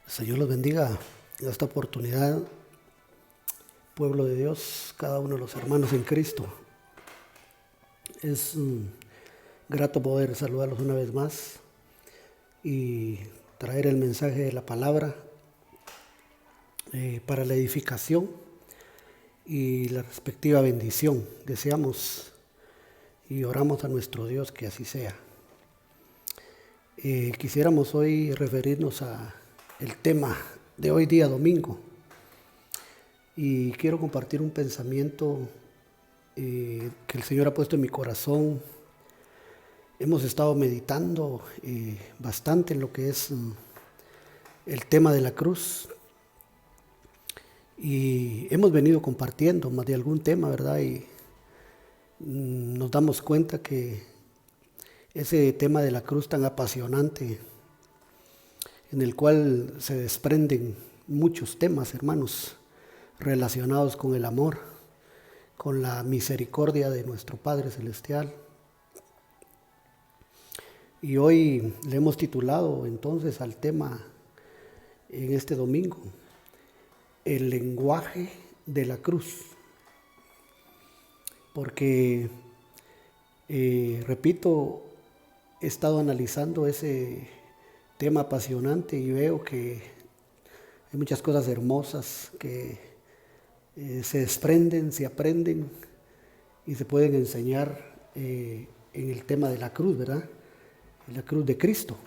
Señor los bendiga en esta oportunidad, pueblo de Dios, cada uno de los hermanos en Cristo. Es grato poder saludarlos una vez más y traer el mensaje de la palabra para la edificación y la respectiva bendición. Deseamos y oramos a nuestro Dios que así sea. Quisiéramos hoy referirnos a el tema de hoy día domingo, y quiero compartir un pensamiento que el Señor ha puesto en mi corazón. Hemos estado meditando bastante en lo que es el tema de la cruz, y hemos venido compartiendo más de algún tema, ¿verdad? Y nos damos cuenta que ese tema de la cruz tan apasionante, en el cual se desprenden muchos temas, hermanos, relacionados con el amor, con la misericordia de nuestro Padre Celestial. Y hoy le hemos titulado entonces al tema en este domingo, el lenguaje de la cruz. Porque, repito, he estado analizando ese tema apasionante y veo que hay muchas cosas hermosas que se desprenden, se aprenden y se pueden enseñar en el tema de la cruz, ¿verdad? La cruz de Cristo,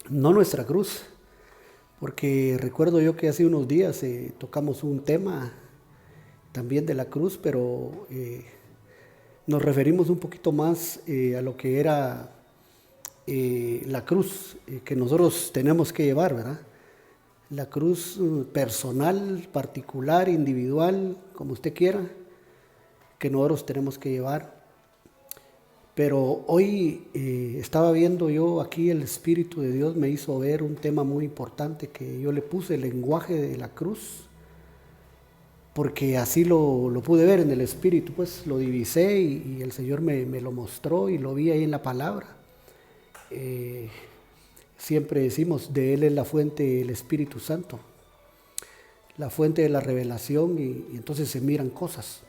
no nuestra cruz, porque recuerdo yo que hace unos días tocamos un tema también de la cruz, pero nos referimos un poquito más a lo que era la cruz que nosotros tenemos que llevar, ¿verdad? La cruz personal, particular, individual, como usted quiera, que nosotros tenemos que llevar. Pero hoy estaba viendo yo aquí, el Espíritu de Dios me hizo ver un tema muy importante que yo le puse, el lenguaje de la cruz, porque así lo pude ver en el Espíritu, pues lo divisé y el Señor me lo mostró y lo vi ahí en la palabra. Siempre decimos, de Él es la fuente el Espíritu Santo, la fuente de la revelación, y entonces se miran cosas.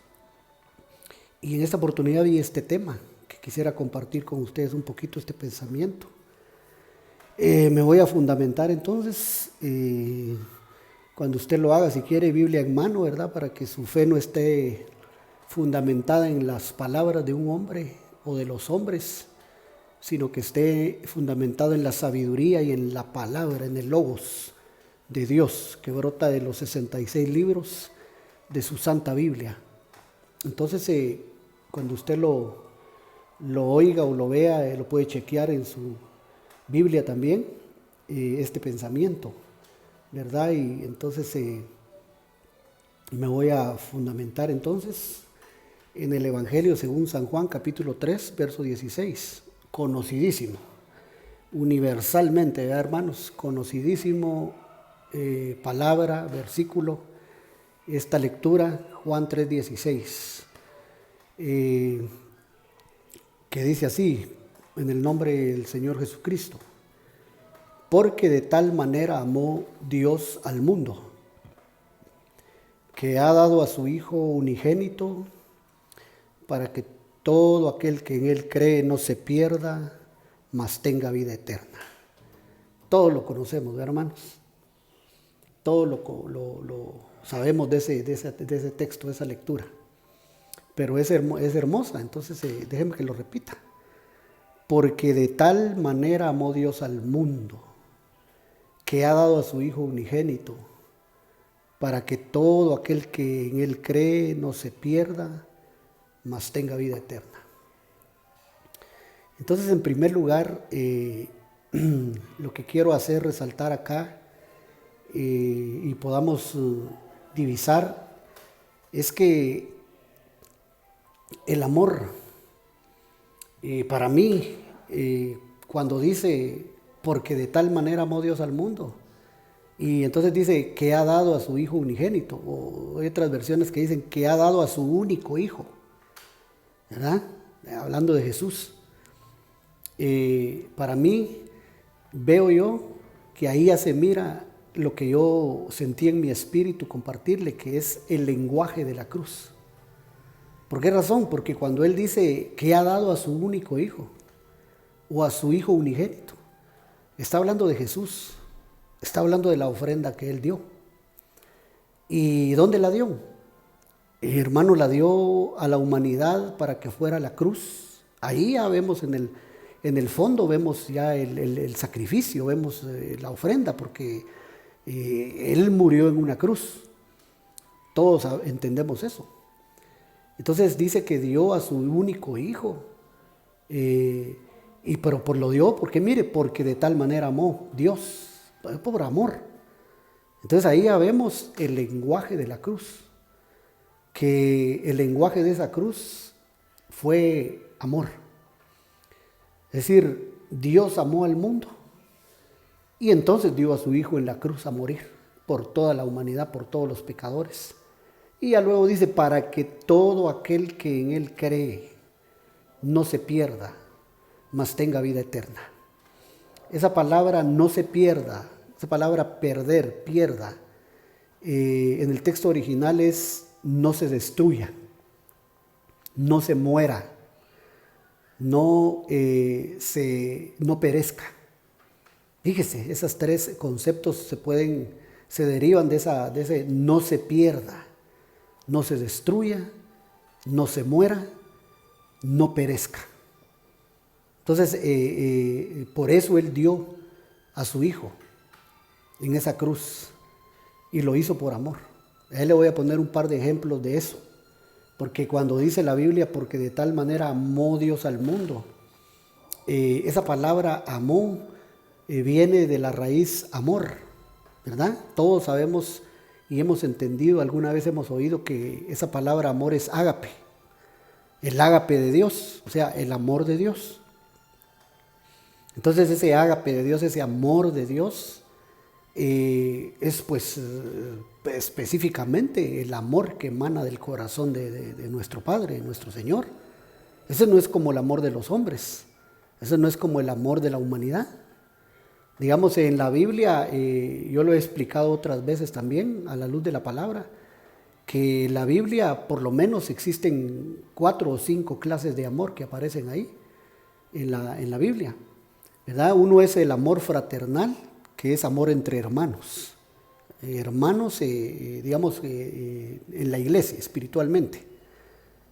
Y en esta oportunidad vi este tema, que quisiera compartir con ustedes un poquito este pensamiento. Me voy a fundamentar entonces, cuando usted lo haga, si quiere, Biblia en mano, ¿verdad? Para que su fe no esté fundamentada en las palabras de un hombre o de los hombres, sino que esté fundamentado en la sabiduría y en la palabra, en el logos de Dios, que brota de los 66 libros de su Santa Biblia. Entonces, cuando usted lo oiga o lo vea, lo puede chequear en su Biblia también, este pensamiento, ¿verdad? Y entonces me voy a fundamentar entonces en el Evangelio según San Juan, capítulo 3, verso 16. Conocidísimo, universalmente, ¿verdad, hermanos? Conocidísimo palabra, versículo, esta lectura, Juan 3:16, que dice así, en el nombre del Señor Jesucristo: porque de tal manera amó Dios al mundo, que ha dado a su Hijo unigénito, para que todo aquel que en Él cree no se pierda, mas tenga vida eterna. Todos lo conocemos, hermanos. Todos lo sabemos de ese texto, de esa lectura. Pero es hermosa, entonces déjenme que lo repita. Porque de tal manera amó Dios al mundo, que ha dado a su Hijo unigénito, para que todo aquel que en Él cree no se pierda, mas tenga vida eterna. Entonces, en primer lugar, lo que quiero hacer resaltar acá y podamos divisar es que el amor, para mí, cuando dice, porque de tal manera amó Dios al mundo, y entonces dice que ha dado a su Hijo unigénito, o hay otras versiones que dicen que ha dado a su único Hijo, ¿verdad? Hablando de Jesús. Para mí, veo yo que ahí ya se mira lo que yo sentí en mi espíritu compartirle, que es el lenguaje de la cruz. ¿Por qué razón? Porque cuando Él dice que ha dado a su único hijo o a su hijo unigénito, está hablando de Jesús, está hablando de la ofrenda que Él dio. ¿Y dónde la dio? Hermano, la dio a la humanidad para que fuera la cruz. Ahí ya vemos en el fondo, vemos ya el sacrificio, vemos la ofrenda, porque Él murió en una cruz. Todos entendemos eso. Entonces dice que dio a su único hijo. Pero lo dio, porque mire, porque de tal manera amó Dios, por amor. Entonces ahí ya vemos el lenguaje de la cruz, que el lenguaje de esa cruz fue amor. Es decir, Dios amó al mundo y entonces dio a su hijo en la cruz a morir por toda la humanidad, por todos los pecadores. Y ya luego dice, para que todo aquel que en Él cree no se pierda, mas tenga vida eterna. Esa palabra no se pierda, esa palabra perder, pierda, en el texto original es no se destruya, no se muera, no perezca. Fíjese, esos tres conceptos se derivan de ese no se pierda, no se destruya, no se muera, no perezca. Entonces, por eso Él dio a su hijo en esa cruz y lo hizo por amor. A él le voy a poner un par de ejemplos de eso, porque cuando dice la Biblia, porque de tal manera amó Dios al mundo, esa palabra amó viene de la raíz amor, ¿verdad? Todos sabemos y hemos entendido, alguna vez hemos oído que esa palabra amor es ágape, el ágape de Dios, o sea, el amor de Dios. Entonces ese ágape de Dios, ese amor de Dios, es pues específicamente el amor que emana del corazón de nuestro Padre, nuestro Señor. Ese no es como el amor de los hombres, ese no es como el amor de la humanidad. Digamos, en la Biblia, yo lo he explicado otras veces también a la luz de la palabra, que en la Biblia por lo menos existen 4 o 5 clases de amor que aparecen ahí en la Biblia, ¿verdad? Uno es el amor fraternal, que es amor entre hermanos, digamos, en la iglesia espiritualmente.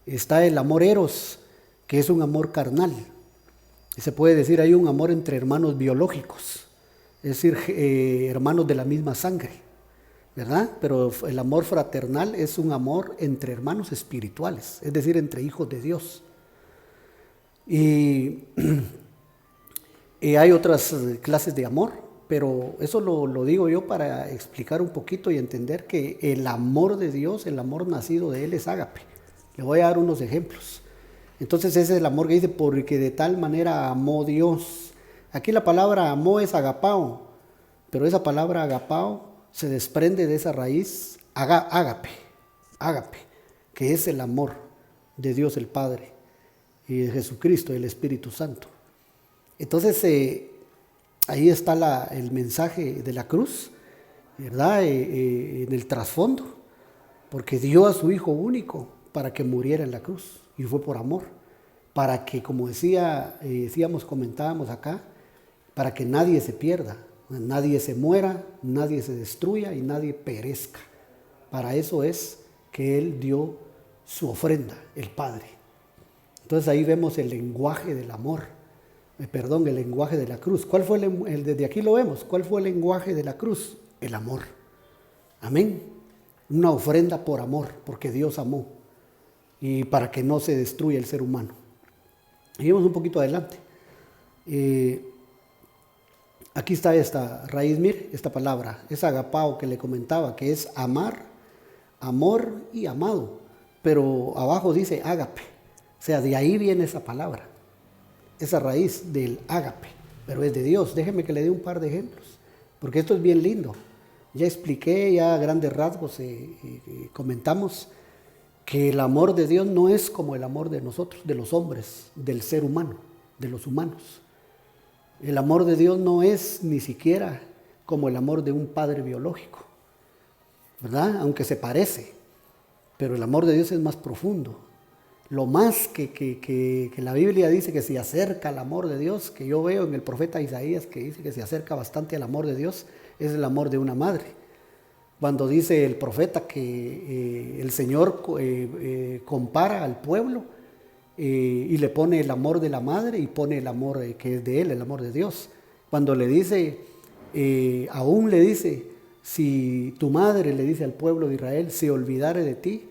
Está el amor eros, que es un amor carnal. Se puede decir hay un amor entre hermanos biológicos, es decir, hermanos de la misma sangre, ¿verdad? Pero el amor fraternal es un amor entre hermanos espirituales, es decir, entre hijos de Dios. Y hay otras clases de amor, pero eso lo digo yo para explicar un poquito y entender que el amor de Dios, el amor nacido de Él es ágape. Le voy a dar unos ejemplos. Entonces ese es el amor que dice, porque de tal manera amó Dios. Aquí la palabra amó es agapao, pero esa palabra agapao se desprende de esa raíz ágape, que es el amor de Dios el Padre y de Jesucristo, el Espíritu Santo. Entonces ahí está el mensaje de la cruz, ¿verdad? En el trasfondo, porque dio a su Hijo único para que muriera en la cruz, y fue por amor, para que, como comentábamos acá, para que nadie se pierda, nadie se muera, nadie se destruya y nadie perezca. Para eso es que Él dio su ofrenda, el Padre. Entonces ahí vemos el lenguaje del amor, el lenguaje de la cruz. ¿Cuál fue desde aquí lo vemos? ¿Cuál fue el lenguaje de la cruz? El amor. Amén. Una ofrenda por amor, porque Dios amó y para que no se destruya el ser humano. Seguimos un poquito adelante. Aquí está esta raíz, mire, esta palabra, es agapao que le comentaba, que es amar, amor y amado, pero abajo dice ágape, o sea, de ahí viene esa palabra, esa raíz del ágape, pero es de Dios. Déjeme que le dé un par de ejemplos, porque esto es bien lindo. Ya expliqué, ya a grandes rasgos comentamos que el amor de Dios no es como el amor de nosotros, de los hombres, del ser humano, de los humanos. El amor de Dios no es ni siquiera como el amor de un padre biológico, ¿verdad? Aunque se parece, pero el amor de Dios es más profundo. Lo más que la Biblia dice que se acerca al amor de Dios, que yo veo en el profeta Isaías, que dice que se acerca bastante al amor de Dios, es el amor de una madre. Cuando dice el profeta que el Señor compara al pueblo y le pone el amor de la madre y pone el amor que es de él, el amor de Dios. Cuando le dice, aún le dice, si tu madre le dice al pueblo de Israel, se olvidare de ti,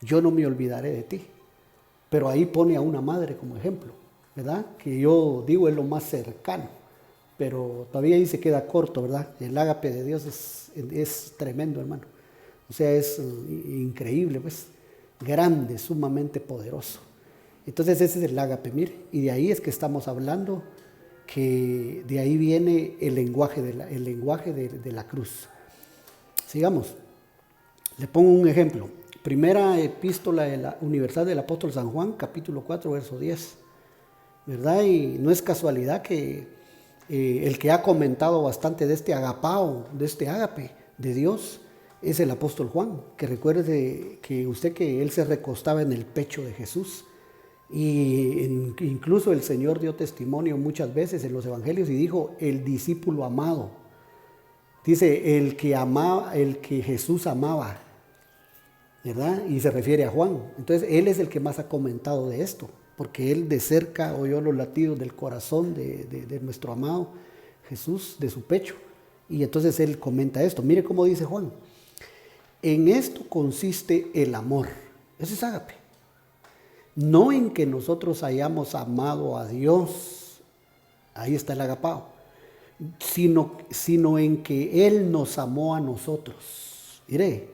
yo no me olvidaré de ti. Pero ahí pone a una madre como ejemplo, ¿verdad? Que yo digo es lo más cercano, pero todavía ahí se queda corto, ¿verdad? El ágape de Dios es tremendo, hermano. O sea, es increíble, pues, grande, sumamente poderoso. Entonces ese es el ágape, mire, y de ahí es que estamos hablando, que de ahí viene el lenguaje de la cruz. Sigamos, le pongo un ejemplo. Primera epístola universal del apóstol San Juan, capítulo 4, verso 10, ¿verdad? Y no es casualidad que el que ha comentado bastante de este agapao, de este ágape de Dios, es el apóstol Juan, que recuerde que él se recostaba en el pecho de Jesús. Y incluso el Señor dio testimonio muchas veces en los evangelios y dijo, el discípulo amado. Dice, el que Jesús amaba, ¿verdad? Y se refiere a Juan. Entonces, él es el que más ha comentado de esto, porque él de cerca oyó los latidos del corazón de nuestro amado Jesús, de su pecho. Y entonces él comenta esto. Mire cómo dice Juan. En esto consiste el amor. Ese es ágape. No en que nosotros hayamos amado a Dios, ahí está el agapao, sino en que Él nos amó a nosotros. Mire,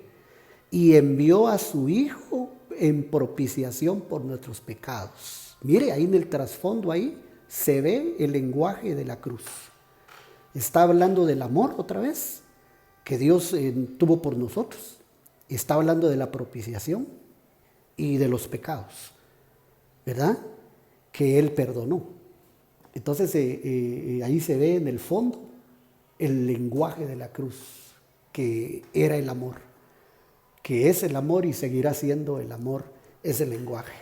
y envió a su Hijo en propiciación por nuestros pecados. Mire, ahí en el trasfondo, ahí se ve el lenguaje de la cruz. Está hablando del amor otra vez, que Dios tuvo por nosotros. Está hablando de la propiciación y de los pecados, ¿verdad? Que Él perdonó. Entonces ahí se ve en el fondo el lenguaje de la cruz, que era el amor, que es el amor y seguirá siendo el amor, es el lenguaje.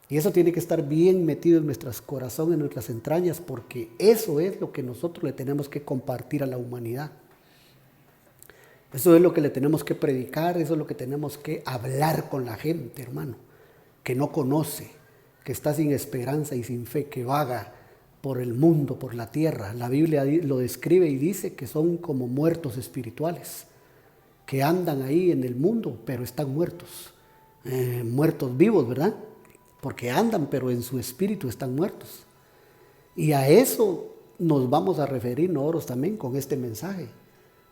Y eso tiene que estar bien metido en nuestros corazones, en nuestras entrañas, porque eso es lo que nosotros le tenemos que compartir a la humanidad. Eso es lo que le tenemos que predicar, eso es lo que tenemos que hablar con la gente, hermano, que no conoce, que está sin esperanza y sin fe, que vaga por el mundo, por la tierra. La Biblia lo describe y dice que son como muertos espirituales, que andan ahí en el mundo, pero están muertos, muertos vivos, ¿verdad? Porque andan, pero en su espíritu están muertos. Y a eso nos vamos a referir nosotros también con este mensaje.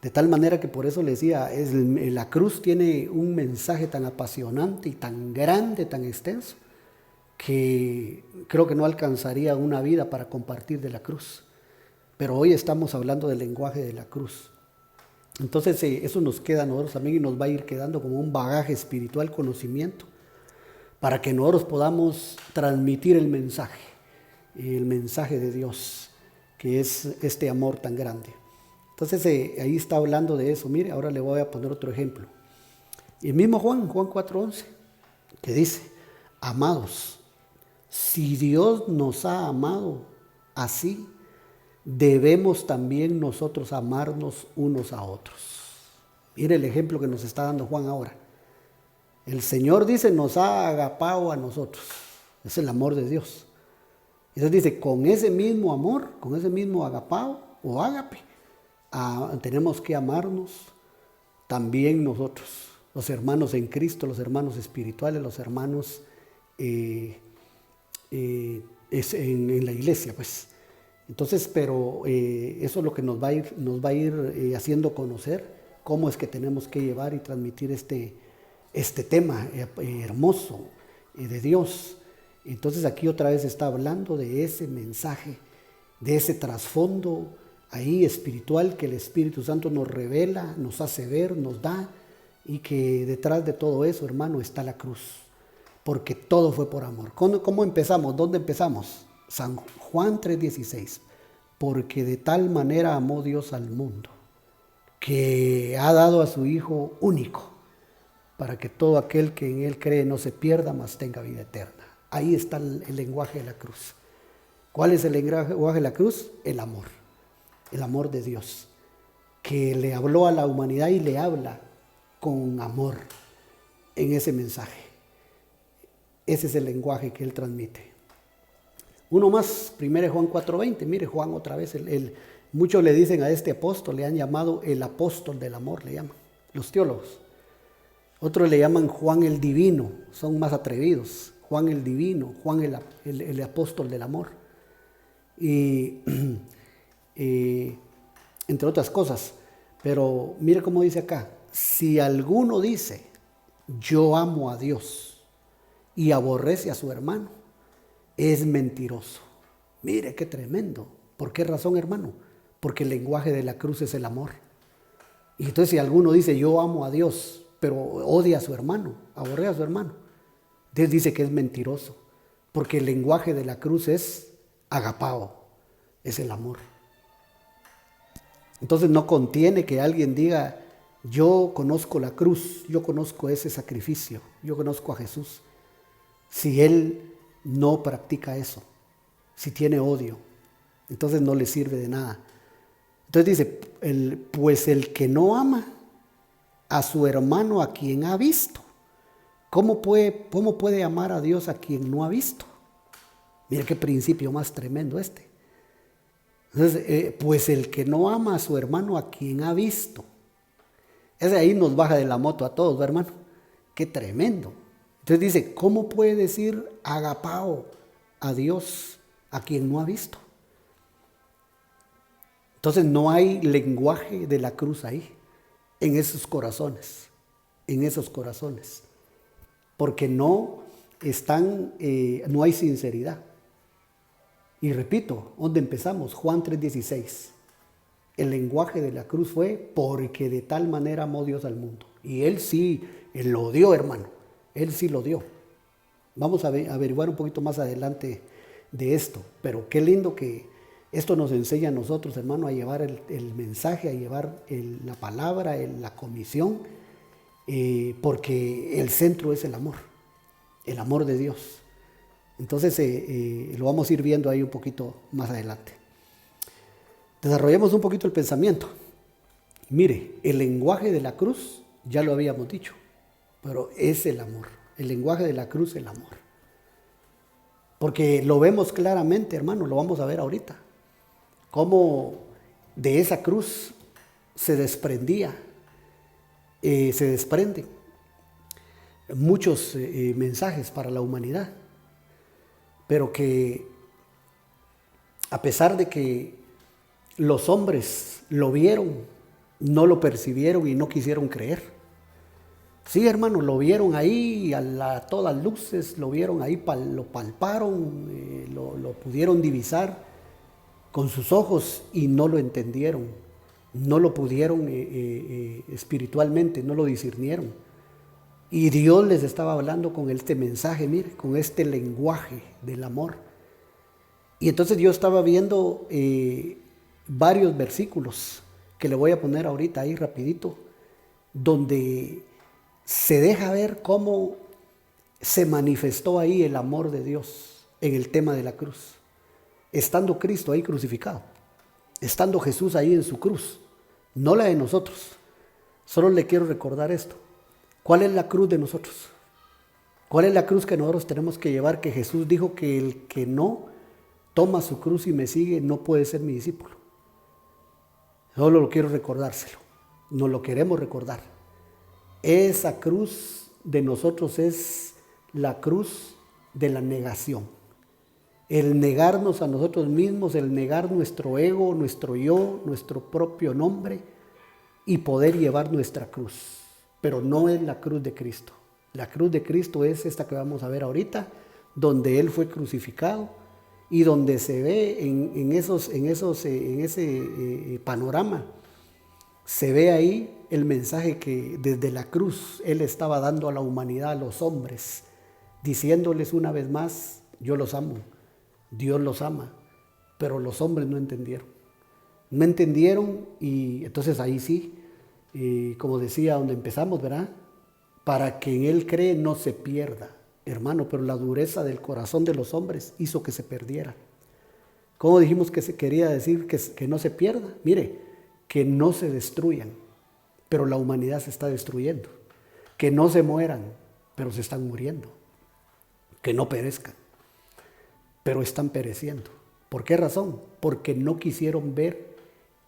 De tal manera que por eso les decía, la cruz tiene un mensaje tan apasionante y tan grande, tan extenso, que creo que no alcanzaría una vida para compartir de la cruz. Pero hoy estamos hablando del lenguaje de la cruz. Entonces eso nos queda a nosotros también y nos va a ir quedando como un bagaje espiritual, conocimiento, para que nosotros podamos transmitir el mensaje de Dios, que es este amor tan grande. Entonces ahí está hablando de eso. Mire, ahora le voy a poner otro ejemplo. El mismo Juan 4:11, que dice, amados, si Dios nos ha amado así, debemos también nosotros amarnos unos a otros. Mire el ejemplo que nos está dando Juan ahora. El Señor dice, nos ha agapado a nosotros. Es el amor de Dios. Entonces dice, con ese mismo amor, con ese mismo agapao o ágape, tenemos que amarnos también nosotros, los hermanos en Cristo, los hermanos espirituales, los hermanos en la iglesia, pues. Entonces, pero eso es lo que nos va a ir haciendo conocer cómo es que tenemos que llevar y transmitir este tema hermoso de Dios. Entonces aquí otra vez está hablando de ese mensaje, de ese trasfondo ahí espiritual que el Espíritu Santo nos revela, nos hace ver, nos da, y que detrás de todo eso, hermano, está la cruz, porque todo fue por amor. ¿Cómo empezamos? ¿Dónde empezamos? San Juan 3:16, porque de tal manera amó Dios al mundo, que ha dado a su Hijo único, para que todo aquel que en Él cree no se pierda, mas tenga vida eterna. Ahí está el lenguaje de la cruz. ¿Cuál es el lenguaje de la cruz? El amor de Dios, que le habló a la humanidad y le habla con amor en ese mensaje. Ese es el lenguaje que Él transmite. Uno más, 1 Juan 4:20, mire Juan otra vez, muchos le dicen a este apóstol, le han llamado el apóstol del amor, le llaman los teólogos. Otros le llaman Juan el Divino, son más atrevidos. Juan el Divino, Juan el apóstol del amor. Y entre otras cosas. Pero mire cómo dice acá, si alguno dice, yo amo a Dios y aborrece a su hermano, es mentiroso. Mire qué tremendo. ¿Por qué razón, hermano? Porque el lenguaje de la cruz es el amor. Y entonces si alguno dice, yo amo a Dios, pero odia a su hermano, aborrece a su hermano, Dios dice que es mentiroso, porque el lenguaje de la cruz es agapao, es el amor. Entonces no contiene que alguien diga, yo conozco la cruz, yo conozco ese sacrificio, yo conozco a Jesús, si él no practica eso, si tiene odio, entonces no le sirve de nada. Entonces dice, pues el que no ama a su hermano a quien ha visto, ¿cómo puede amar a Dios a quien no ha visto? Mira qué principio más tremendo este. Entonces, pues el que no ama a su hermano a quien ha visto, ese ahí nos baja de la moto a todos, hermano. Qué tremendo. Entonces dice, ¿cómo puede decir agapao a Dios a quien no ha visto? Entonces no hay lenguaje de la cruz ahí, en esos corazones, porque no hay sinceridad. Y repito, ¿dónde empezamos? Juan 3:16. El lenguaje de la cruz fue porque de tal manera amó Dios al mundo. Y Él lo dio, hermano. Él sí lo dio. Vamos a averiguar un poquito más adelante de esto. Pero qué lindo que esto nos enseña a nosotros, hermano, a llevar el mensaje, a llevar la palabra, la comisión, porque el centro es el amor de Dios. Entonces lo vamos a ir viendo ahí un poquito más adelante. Desarrollemos un poquito el pensamiento. Mire, el lenguaje de la cruz, ya lo habíamos dicho, pero es el amor. El lenguaje de la cruz es el amor. Porque lo vemos claramente, hermano, lo vamos a ver ahorita. Cómo de esa cruz se desprenden muchos mensajes para la humanidad. Pero que a pesar de que los hombres lo vieron, no lo percibieron y no quisieron creer. Sí, hermano, lo vieron ahí a todas luces, lo vieron ahí, lo palparon, lo pudieron divisar con sus ojos y no lo entendieron, no lo pudieron espiritualmente, no lo discernieron. Y Dios les estaba hablando con este mensaje, mire, con este lenguaje del amor. Y entonces yo estaba viendo varios versículos que le voy a poner ahorita ahí rapidito, donde se deja ver cómo se manifestó ahí el amor de Dios en el tema de la cruz. Estando Cristo ahí crucificado, estando Jesús ahí en su cruz, no la de nosotros. Solo le quiero recordar esto. ¿Cuál es la cruz de nosotros? ¿Cuál es la cruz que nosotros tenemos que llevar? Que Jesús dijo que el que no toma su cruz y me sigue no puede ser mi discípulo. Solo lo quiero recordárselo. No lo queremos recordar. Esa cruz de nosotros es la cruz de la negación. El negarnos a nosotros mismos, el negar nuestro ego, nuestro yo, nuestro propio nombre y poder llevar nuestra cruz. Pero no es la cruz de Cristo. La cruz de Cristo es esta que vamos a ver ahorita, donde Él fue crucificado y donde se ve en ese panorama, se ve ahí el mensaje que desde la cruz Él estaba dando a la humanidad, a los hombres, diciéndoles una vez más, yo los amo, Dios los ama, pero los hombres no entendieron. No entendieron y entonces ahí sí, Y como decía donde empezamos, ¿verdad? Para que en Él cree no se pierda, hermano, pero la dureza del corazón de los hombres hizo que se perdiera. ¿Cómo dijimos que se quería decir que no se pierda? Mire, que no se destruyan, pero la humanidad se está destruyendo. Que no se mueran, pero se están muriendo. Que no perezcan, pero están pereciendo. ¿Por qué razón? Porque no quisieron ver,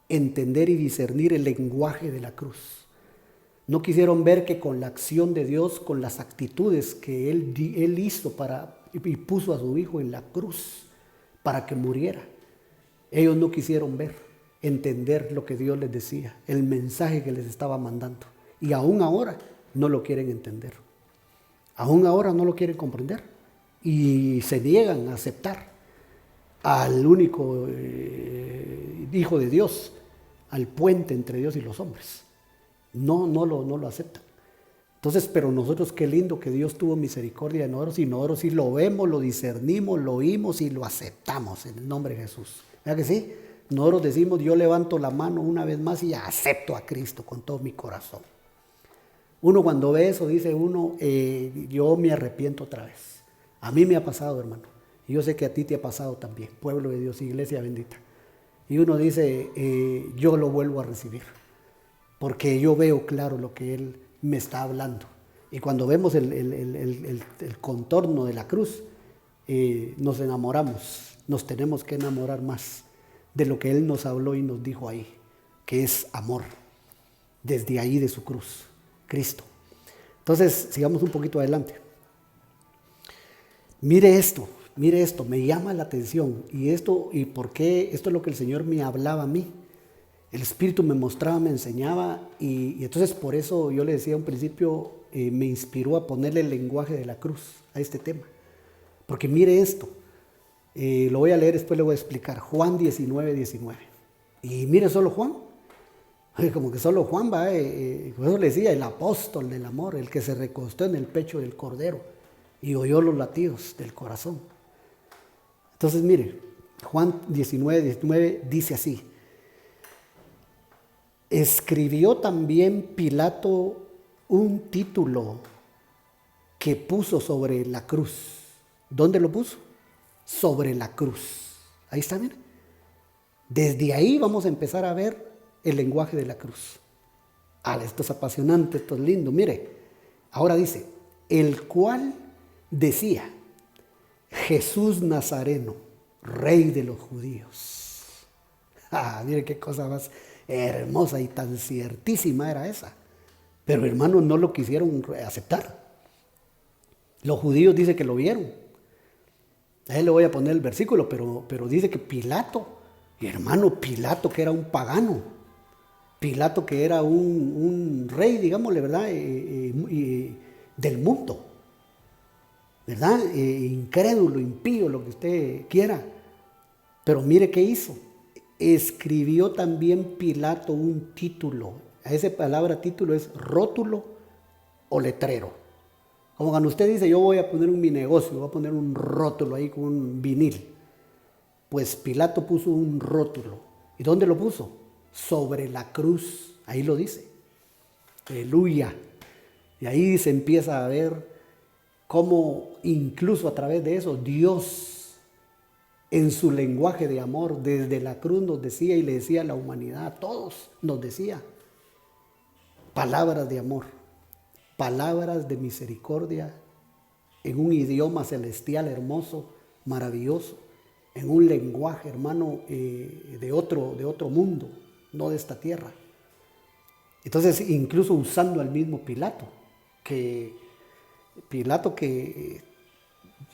entender y discernir el lenguaje de la cruz. No quisieron ver que con la acción de Dios, con las actitudes que Él hizo y puso a su Hijo en la cruz para que muriera, ellos no quisieron ver, entender lo que Dios les decía, el mensaje que les estaba mandando. Y aún ahora no lo quieren entender. Aún ahora no lo quieren comprender. Y se niegan a aceptar al único Hijo de Dios, al puente entre Dios y los hombres. No lo aceptan. Entonces, pero nosotros qué lindo que Dios tuvo misericordia de nosotros y nosotros sí lo vemos, lo discernimos, lo oímos y lo aceptamos en el nombre de Jesús. ¿Verdad que sí? Nosotros decimos, yo levanto la mano una vez más y acepto a Cristo con todo mi corazón. Uno cuando ve eso dice uno, yo me arrepiento otra vez. A mí me ha pasado, hermano. Y yo sé que a ti te ha pasado también, pueblo de Dios, iglesia bendita. Y uno dice, yo lo vuelvo a recibir, porque yo veo claro lo que Él me está hablando. Y cuando vemos el contorno de la cruz, nos enamoramos, nos tenemos que enamorar más de lo que Él nos habló y nos dijo ahí, que es amor, desde ahí de su cruz, Cristo. Entonces, sigamos un poquito adelante. Mire esto, me llama la atención. ¿Y por qué? Esto es lo que el Señor me hablaba a mí. El Espíritu me mostraba, me enseñaba y entonces por eso yo le decía a un principio, me inspiró a ponerle el lenguaje de la cruz a este tema. Porque mire esto, lo voy a leer, después le voy a explicar. Juan 19:19. Y mire solo Juan, como que solo Juan va, por eso le decía, el apóstol del amor, el que se recostó en el pecho del Cordero y oyó los latidos del corazón. Entonces mire, Juan 19:19 dice así. Escribió también Pilato un título que puso sobre la cruz. ¿Dónde lo puso? Sobre la cruz. Ahí está, miren. Desde ahí vamos a empezar a ver el lenguaje de la cruz. Esto es apasionante, esto es lindo. Mire, ahora dice, el cual decía, Jesús Nazareno, Rey de los judíos. Mire qué cosa más hermosa y tan ciertísima era esa. Pero hermanos no lo quisieron aceptar. Los judíos dicen que lo vieron. A él le voy a poner el versículo, pero dice que Pilato, y hermano, Pilato que era un pagano, Pilato que era un rey, digámosle, ¿verdad? Del mundo, ¿verdad? Incrédulo, impío, lo que usted quiera. Pero mire qué hizo. Escribió también Pilato un título. A esa palabra título es rótulo o letrero. Como cuando usted dice, yo voy a poner mi negocio, voy a poner un rótulo ahí con un vinil. Pues Pilato puso un rótulo. ¿Y dónde lo puso? Sobre la cruz. Ahí lo dice. Aleluya. Y ahí se empieza a ver cómo incluso a través de eso Dios, en su lenguaje de amor, desde la cruz nos decía y le decía a la humanidad, a todos nos decía, palabras de amor, palabras de misericordia, en un idioma celestial hermoso, maravilloso, en un lenguaje, hermano, de otro mundo, no de esta tierra. Entonces, incluso usando al mismo Pilato, que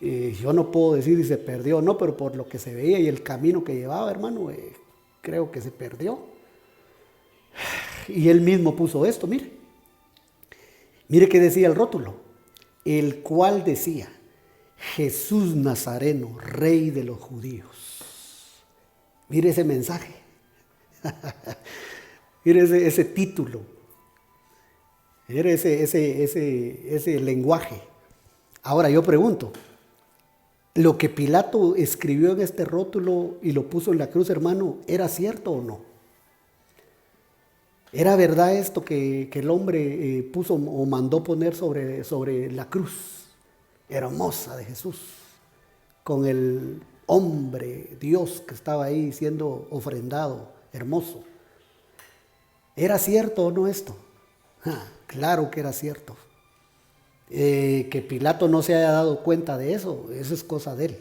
yo no puedo decir si se perdió o no, pero por lo que se veía y el camino que llevaba, hermano, creo que se perdió. Y él mismo puso esto, mire. Mire qué decía el rótulo. El cual decía, Jesús Nazareno, Rey de los judíos. Mire ese mensaje. Mire ese título. Mire ese lenguaje. Ahora yo pregunto, ¿lo que Pilato escribió en este rótulo y lo puso en la cruz, hermano, era cierto o no? ¿Era verdad esto que el hombre puso o mandó poner sobre la cruz hermosa de Jesús, con el hombre, Dios que estaba ahí siendo ofrendado, hermoso? ¿Era cierto o no esto? Claro que era cierto. Que Pilato no se haya dado cuenta de eso es cosa de él.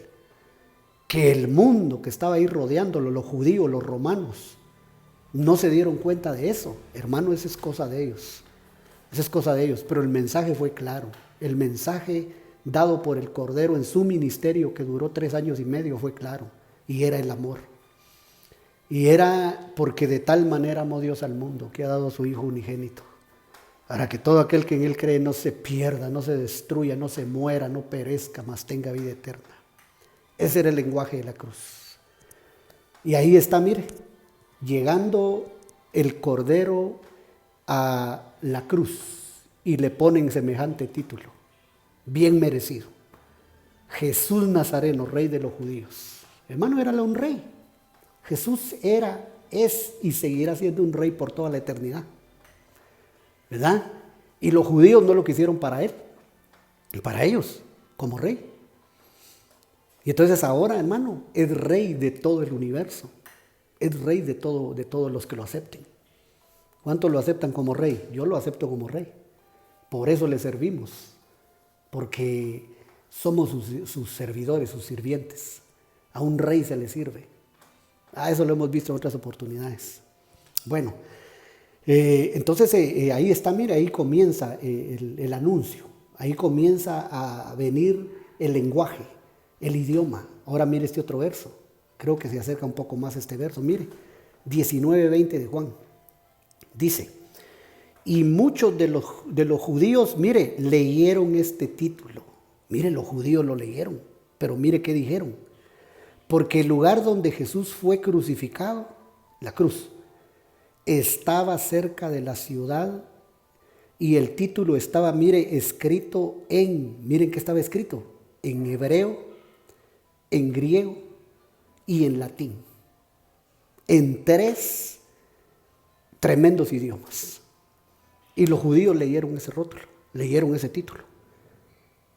Que el mundo que estaba ahí rodeándolo, los judíos, los romanos, no se dieron cuenta de eso, hermano, esa es cosa de ellos. Esa es cosa de ellos, pero el mensaje fue claro. El mensaje dado por el Cordero en su ministerio, que duró 3 años y medio, fue claro, y era el amor. Y era porque de tal manera amó Dios al mundo, que ha dado a su Hijo unigénito, para que todo aquel que en Él cree no se pierda, no se destruya, no se muera, no perezca, mas tenga vida eterna. Ese era el lenguaje de la cruz. Y ahí está, mire, llegando el Cordero a la cruz y le ponen semejante título, bien merecido: Jesús Nazareno, Rey de los judíos. Hermano, era un rey. Jesús era, es y seguirá siendo un rey por toda la eternidad, ¿verdad? Y los judíos no lo quisieron para él, y para ellos, como rey. Y entonces ahora, hermano, es rey de todo el universo. Es rey de todos los que lo acepten. ¿Cuántos lo aceptan como rey? Yo lo acepto como rey. Por eso le servimos. Porque somos sus servidores, sus sirvientes. A un rey se le sirve. A eso lo hemos visto en otras oportunidades. Bueno, entonces ahí está, mira, ahí comienza el anuncio. Ahí comienza a venir el lenguaje, el idioma. Ahora mire este otro verso. Creo que se acerca un poco más este verso. Mire, 19:20 de Juan. Dice: y muchos de los judíos, mire, leyeron este título. Mire, los judíos lo leyeron. Pero mire qué dijeron. Porque el lugar donde Jesús fue crucificado, la cruz, estaba cerca de la ciudad, y el título estaba, mire, escrito miren qué estaba escrito, en hebreo, en griego y en latín, en 3 tremendos idiomas. Y los judíos leyeron ese rótulo, leyeron ese título.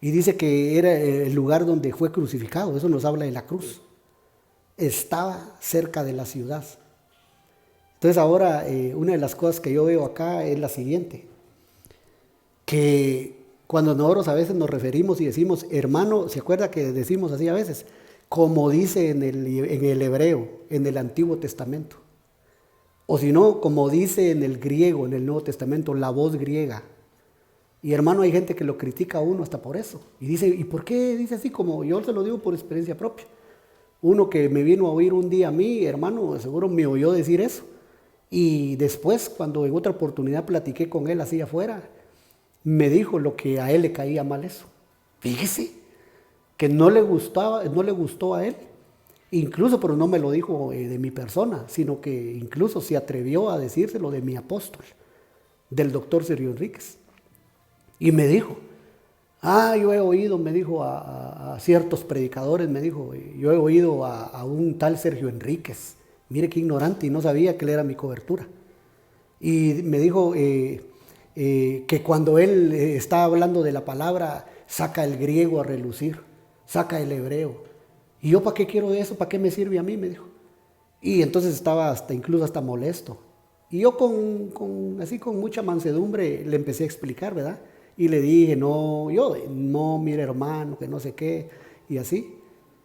Y dice que era el lugar donde fue crucificado, eso nos habla de la cruz. Estaba cerca de la ciudad. Entonces ahora una de las cosas que yo veo acá es la siguiente, que cuando nosotros a veces nos referimos y decimos hermano, ¿se acuerda que decimos así a veces? Como dice en el hebreo, en el Antiguo Testamento. O si no, como dice en el griego, en el Nuevo Testamento, la voz griega. Y hermano, hay gente que lo critica a uno hasta por eso. Y dice, ¿y por qué dice así? Como yo se lo digo por experiencia propia. Uno que me vino a oír un día a mí, hermano, seguro me oyó decir eso. Y después, cuando en otra oportunidad platiqué con él así afuera, me dijo lo que a él le caía mal eso. Fíjese, que no le gustó a él. Incluso, pero no me lo dijo de mi persona, sino que incluso se atrevió a decírselo de mi apóstol, del doctor Sergio Enríquez. Y me dijo, yo he oído, me dijo, a ciertos predicadores, me dijo, yo he oído a un tal Sergio Enríquez. Mire qué ignorante, y no sabía que él era mi cobertura. Y me dijo que cuando él está hablando de la palabra, saca el griego a relucir, saca el hebreo. ¿Y yo para qué quiero eso? ¿Para qué me sirve a mí? Me dijo. Y entonces estaba incluso hasta molesto. Y yo así con mucha mansedumbre le empecé a explicar, ¿verdad? Y le dije, no, mire hermano, que no sé qué, y así.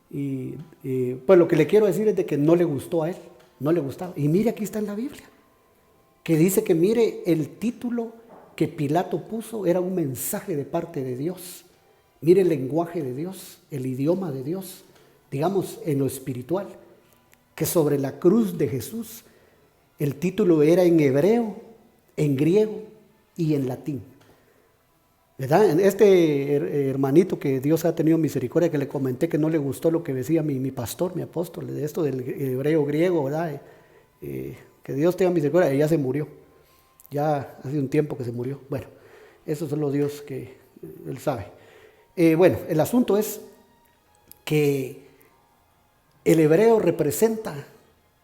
Y pues lo que le quiero decir es de que no le gustó a él, no le gustaba. Y mire, aquí está en la Biblia, que dice que mire, el título que Pilato puso era un mensaje de parte de Dios. Mire el lenguaje de Dios, el idioma de Dios, digamos en lo espiritual, que sobre la cruz de Jesús el título era en hebreo, en griego y en latín. ¿Verdad? Este hermanito que Dios ha tenido misericordia, que le comenté que no le gustó lo que decía mi pastor, mi apóstol, de esto del hebreo griego, ¿verdad? Que Dios tenga misericordia, ya se murió. Ya hace un tiempo que se murió. Bueno, eso solo Dios que él sabe. Bueno, el asunto es que el hebreo representa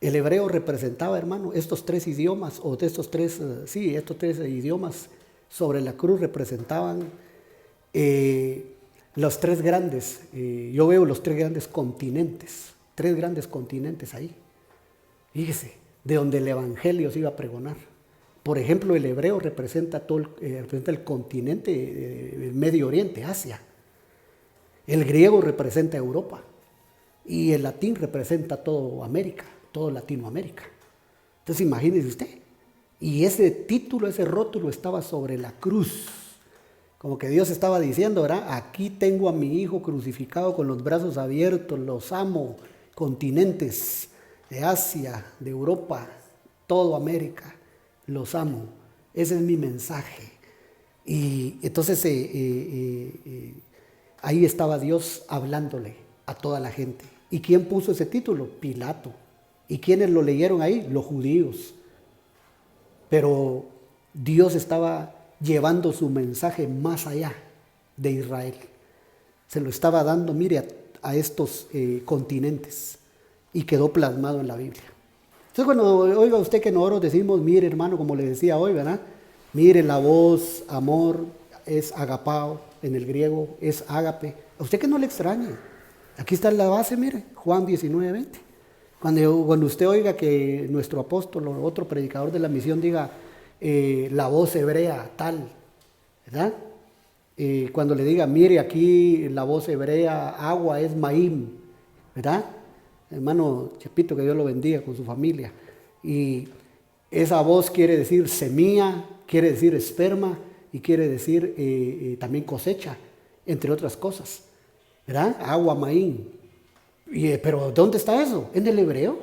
El hebreo representaba, hermano, estos tres idiomas, o de estos tres, estos tres idiomas sobre la cruz representaban los tres grandes, yo veo los tres grandes continentes ahí. Fíjese, de donde el evangelio se iba a pregonar. Por ejemplo, el hebreo representa representa el continente del Medio Oriente, Asia. El griego representa Europa. Y el latín representa todo América, todo Latinoamérica. Entonces imagínese usted. Y ese título, ese rótulo estaba sobre la cruz. Como que Dios estaba diciendo, ¿verdad? Aquí tengo a mi hijo crucificado con los brazos abiertos, los amo, continentes de Asia, de Europa, todo América, los amo. Ese es mi mensaje. Y entonces ahí estaba Dios hablándole a toda la gente. ¿Y quién puso ese título? Pilato. ¿Y quiénes lo leyeron ahí? Los judíos. Pero Dios estaba llevando su mensaje más allá de Israel. Se lo estaba dando, mire, a estos continentes, y quedó plasmado en la Biblia. Entonces cuando oiga usted que nosotros decimos, mire hermano, como le decía hoy, ¿verdad? Mire, la voz, amor, es agapao, en el griego es ágape. A usted que no le extrañe. Aquí está la base, mire, Juan 19:20. Cuando usted oiga que nuestro apóstol o otro predicador de la misión diga la voz hebrea tal, ¿verdad? Cuando le diga, mire aquí la voz hebrea, agua es maim, ¿verdad? Hermano Chepito, que Dios lo bendiga con su familia. Y esa voz quiere decir semilla, quiere decir esperma y quiere decir también cosecha, entre otras cosas, ¿verdad? Agua, maíz. Pero ¿dónde está eso? ¿En el hebreo?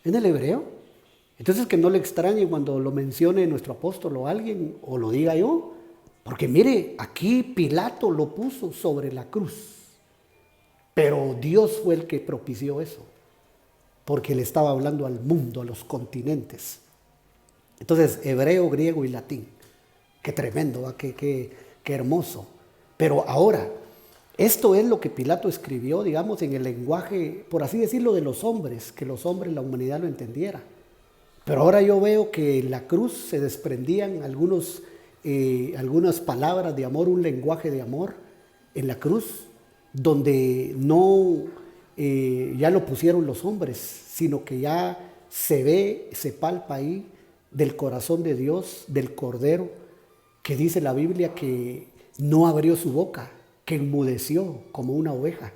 ¿En el hebreo? Entonces que no le extrañe cuando lo mencione nuestro apóstol o alguien, o lo diga yo, porque mire, aquí Pilato lo puso sobre la cruz, pero Dios fue el que propició eso, porque le estaba hablando al mundo, a los continentes. Entonces, hebreo, griego y latín. Qué tremendo, ¿va? Qué hermoso. Pero ahora, esto es lo que Pilato escribió, digamos, en el lenguaje, por así decirlo, de los hombres, que los hombres, la humanidad lo entendiera. Pero ahora yo veo que en la cruz se desprendían algunas palabras de amor, un lenguaje de amor en la cruz, donde no ya lo pusieron los hombres, sino que ya se ve, se palpa ahí del corazón de Dios, del Cordero, que dice la Biblia que no abrió su boca, que enmudeció como una oveja.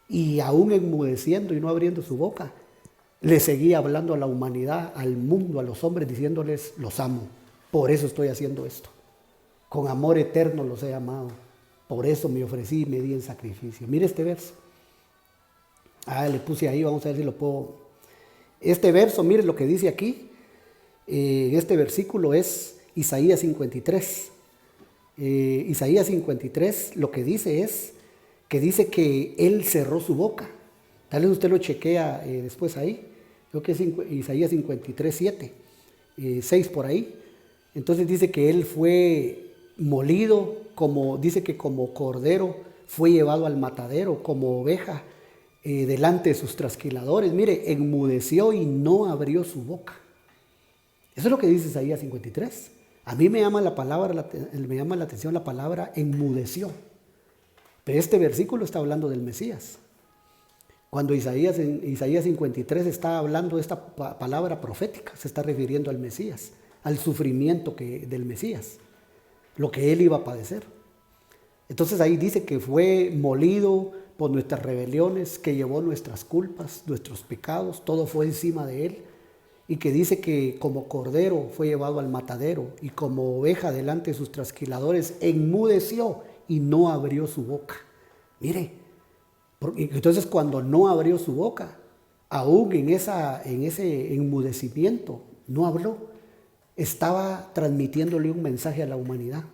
Y aún enmudeciendo y no abriendo su boca, le seguía hablando a la humanidad, al mundo, a los hombres, diciéndoles, los amo, por eso estoy haciendo esto. Con amor eterno los he amado, por eso me ofrecí y me di en sacrificio. Mire este verso. Le puse ahí, vamos a ver si lo puedo. Este verso, mire lo que dice aquí. Este versículo es Isaías 53. Isaías 53 lo que dice es que dice que él cerró su boca. Tal vez usted lo chequea después ahí. Creo que es Isaías 53, 7, 6 por ahí. Entonces dice que él fue molido, dice que como cordero fue llevado al matadero, como oveja delante de sus trasquiladores. Mire, enmudeció y no abrió su boca. Eso es lo que dice Isaías 53. A mí me llama la atención la palabra enmudeció. Pero este versículo está hablando del Mesías. Cuando en Isaías 53 está hablando de esta palabra profética, se está refiriendo al Mesías, al sufrimiento del Mesías, lo que él iba a padecer. Entonces ahí dice que fue molido por nuestras rebeliones, que llevó nuestras culpas, nuestros pecados, todo fue encima de él. Y que dice que como cordero fue llevado al matadero y como oveja delante de sus trasquiladores enmudeció y no abrió su boca. Mire, entonces cuando no abrió su boca, aún en ese enmudecimiento, no habló, estaba transmitiéndole un mensaje a la humanidad.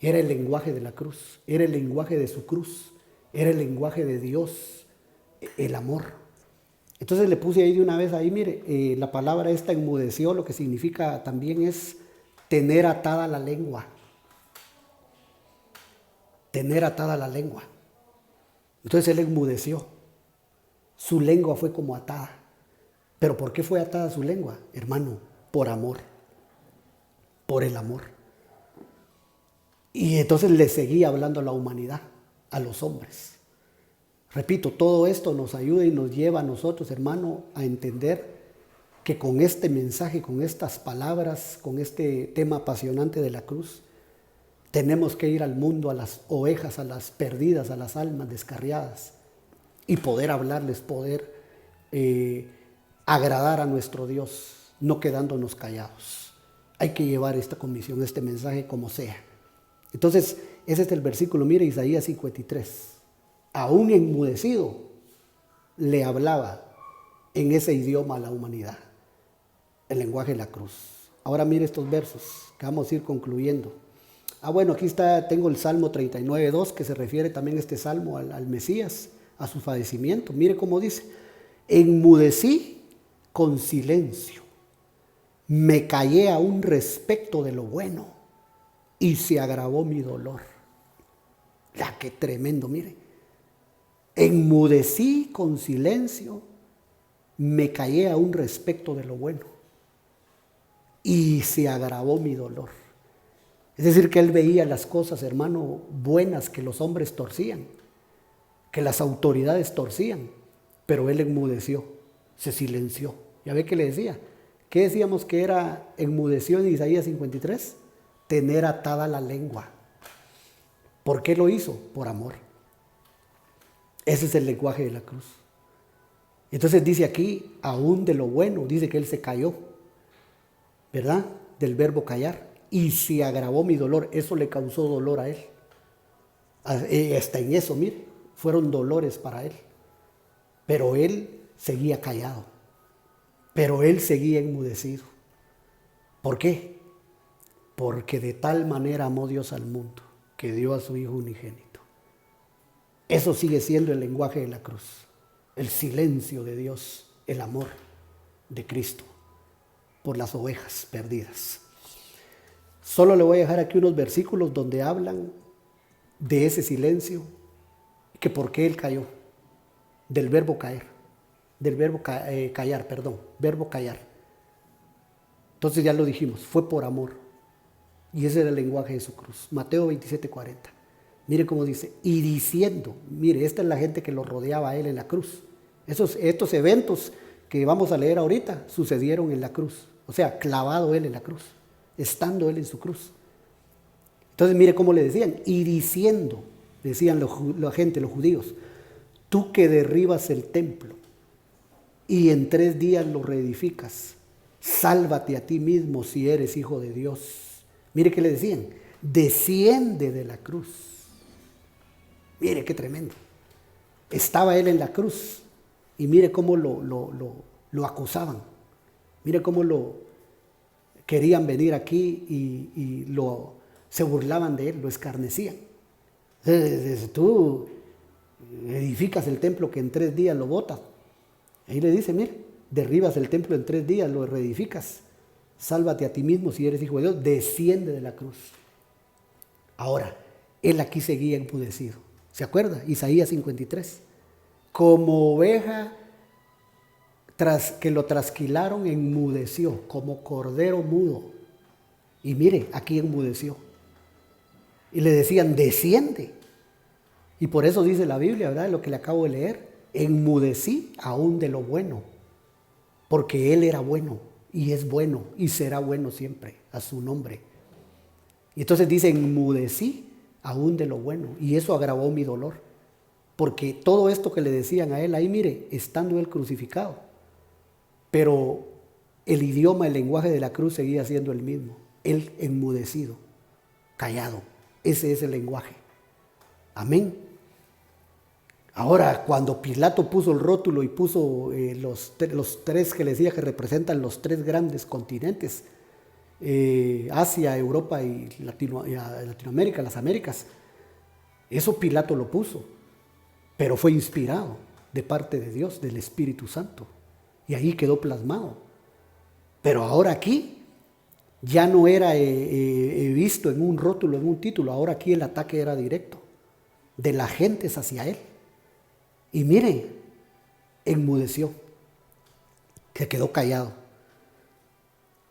Era el lenguaje de la cruz, era el lenguaje de su cruz, era el lenguaje de Dios, el amor. Entonces le puse ahí de una vez, ahí mire, la palabra esta enmudeció, lo que significa también es tener atada la lengua. Tener atada la lengua. Entonces él enmudeció. Su lengua fue como atada. ¿Pero por qué fue atada su lengua? Hermano, por amor, por el amor. Y entonces le seguía hablando a la humanidad, a los hombres. Repito, todo esto nos ayuda y nos lleva a nosotros, hermano, a entender que con este mensaje, con estas palabras, con este tema apasionante de la cruz, tenemos que ir al mundo, a las ovejas, a las perdidas, a las almas descarriadas y poder hablarles, poder agradar a nuestro Dios, no quedándonos callados. Hay que llevar esta comisión, este mensaje como sea. Entonces, ese es el versículo, mire, Isaías 53. Aún enmudecido, le hablaba en ese idioma a la humanidad, el lenguaje de la cruz. Ahora mire estos versos, que vamos a ir concluyendo. Bueno, aquí está, tengo el Salmo 39:2, que se refiere también este salmo al Mesías, a su padecimiento. Mire cómo dice: enmudecí con silencio, me callé aún respecto de lo bueno, y se agravó mi dolor. Qué tremendo, mire. Enmudecí con silencio, me callé aún respecto de lo bueno, y se agravó mi dolor. Es decir, que él veía las cosas, hermano, buenas que los hombres torcían, que las autoridades torcían, pero él enmudeció, se silenció. ¿Ya ve que le decía? ¿Qué decíamos que era enmudeció en Isaías 53? Tener atada la lengua. ¿Por qué lo hizo? Por amor. Ese es el lenguaje de la cruz. Entonces dice aquí, aún de lo bueno, dice que él se cayó, ¿verdad? Del verbo callar. Y se agravó mi dolor. Eso le causó dolor a él. Hasta en eso, mire, fueron dolores para él. Pero él seguía callado. Pero él seguía enmudecido. ¿Por qué? Porque de tal manera amó Dios al mundo, que dio a su Hijo unigénito. Eso sigue siendo el lenguaje de la cruz. El silencio de Dios, el amor de Cristo por las ovejas perdidas. Solo le voy a dejar aquí unos versículos donde hablan de ese silencio, que por qué él cayó, del verbo caer, del verbo callar, verbo callar. Entonces ya lo dijimos, fue por amor. Y ese era el lenguaje de su cruz. Mateo 27:40. Mire cómo dice, y diciendo, mire, esta es la gente que lo rodeaba a él en la cruz. Estos eventos que vamos a leer ahorita sucedieron en la cruz. O sea, clavado él en la cruz, estando él en su cruz. Entonces mire cómo le decían, y diciendo, decían la gente, los judíos, tú que derribas el templo y en 3 días lo reedificas, sálvate a ti mismo si eres hijo de Dios. Mire qué le decían, desciende de la cruz. Mire qué tremendo. Estaba él en la cruz y mire cómo lo acusaban. Mire cómo lo querían venir aquí y se burlaban de él, lo escarnecían. Tú edificas el templo que en 3 días lo botas. Ahí le dice, mire, derribas el templo en 3 días, lo reedificas. Sálvate a ti mismo si eres hijo de Dios, desciende de la cruz. Ahora, él aquí seguía enmudecido. ¿Se acuerda? Isaías 53. Como oveja que lo trasquilaron, enmudeció, como cordero mudo. Y mire, aquí enmudeció. Y le decían, desciende. Y por eso dice la Biblia, ¿verdad? Lo que le acabo de leer, enmudecí aún de lo bueno. Porque él era bueno, y es bueno, y será bueno siempre, a su nombre. Y entonces dice, enmudecí aún de lo bueno, y eso agravó mi dolor. Porque todo esto que le decían a él, ahí mire, estando él crucificado, pero el idioma, el lenguaje de la cruz seguía siendo el mismo. Él enmudecido, callado. Ese es el lenguaje. Amén. Ahora, cuando Pilato puso el rótulo y puso los 3 que le decía que representan los 3 grandes continentes, Asia, Europa y Latinoamérica, las Américas, eso Pilato lo puso, pero fue inspirado de parte de Dios, del Espíritu Santo, y ahí quedó plasmado. Pero ahora aquí ya no era visto en un rótulo, en un título. Ahora aquí el ataque era directo, de las gentes hacia él. Y mire, enmudeció. Se quedó callado.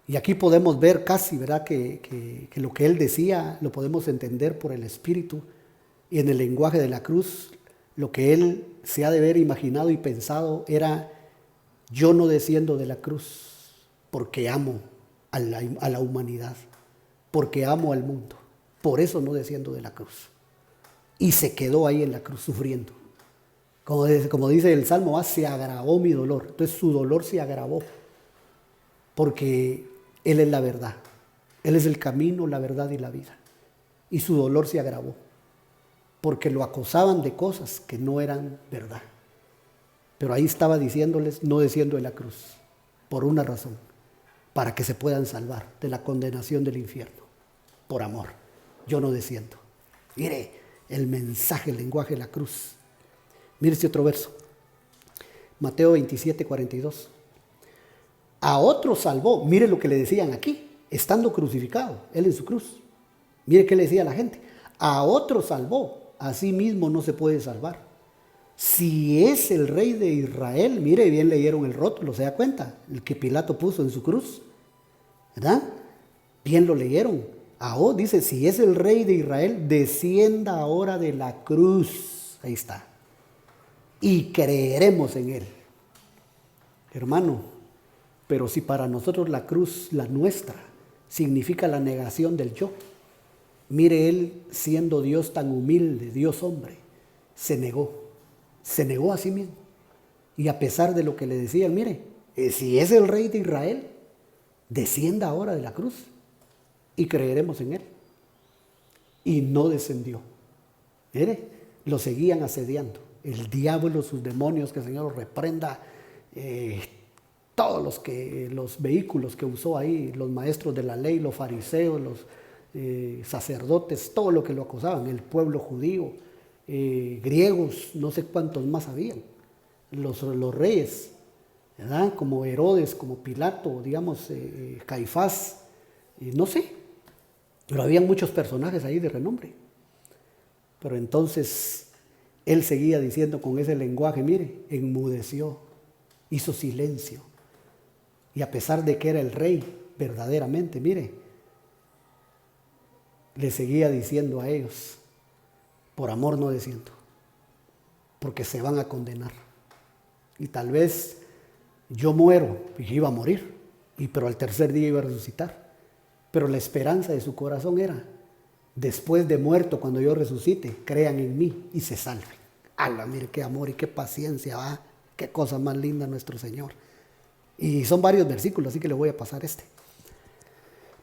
Y aquí podemos ver casi, ¿verdad?, que lo que él decía lo podemos entender por el Espíritu, y en el lenguaje de la cruz, lo que él se ha de haber imaginado y pensado era: yo no desciendo de la cruz porque amo a la humanidad, porque amo al mundo, por eso no desciendo de la cruz. Y se quedó ahí en la cruz sufriendo. Como dice el Salmo, se agravó mi dolor. Entonces su dolor se agravó porque Él es la verdad. Él es el camino, la verdad y la vida. Y su dolor se agravó porque lo acosaban de cosas que no eran verdad. Pero ahí estaba diciéndoles: no desciendo de la cruz, por una razón, para que se puedan salvar de la condenación del infierno. Por amor, yo no desciendo. Mire el mensaje, el lenguaje de la cruz. Mire este otro verso, Mateo 27, 42. A otro salvó, mire lo que le decían aquí, estando crucificado, él en su cruz. Mire qué le decía a la gente: a otro salvó, a sí mismo no se puede salvar. Si es el rey de Israel, mire, bien leyeron el rótulo, ¿se da cuenta? El que Pilato puso en su cruz, ¿verdad? Bien lo leyeron. Dice: si es el rey de Israel, descienda ahora de la cruz. Ahí está. Y creeremos en él. Hermano, pero si para nosotros la cruz, la nuestra, significa la negación del yo, mire, él siendo Dios tan humilde, Dios hombre, se negó a sí mismo. Y a pesar de lo que le decían: mire, si es el rey de Israel, descienda ahora de la cruz y creeremos en él. Y no descendió. Mire, lo seguían asediando. El diablo, sus demonios, que el Señor los reprenda, todos los vehículos que usó ahí, los maestros de la ley, los fariseos, los sacerdotes, todo lo que lo acosaban, el pueblo judío, griegos, no sé cuántos más habían, los reyes, ¿verdad?, como Herodes, como Pilato, digamos, Caifás, no sé, pero habían muchos personajes ahí de renombre. Pero entonces él seguía diciendo con ese lenguaje, mire, enmudeció, hizo silencio. Y a pesar de que era el rey verdaderamente, mire, le seguía diciendo a ellos: por amor no desciendo, porque se van a condenar. Y tal vez yo muero, y iba a morir, pero al tercer día iba a resucitar. Pero la esperanza de su corazón era: después de muerto, cuando yo resucite, crean en mí y se salven. ¡Hala! Mire qué amor y qué paciencia, ¿va? Qué cosa más linda nuestro Señor. Y son varios versículos, así que le voy a pasar este.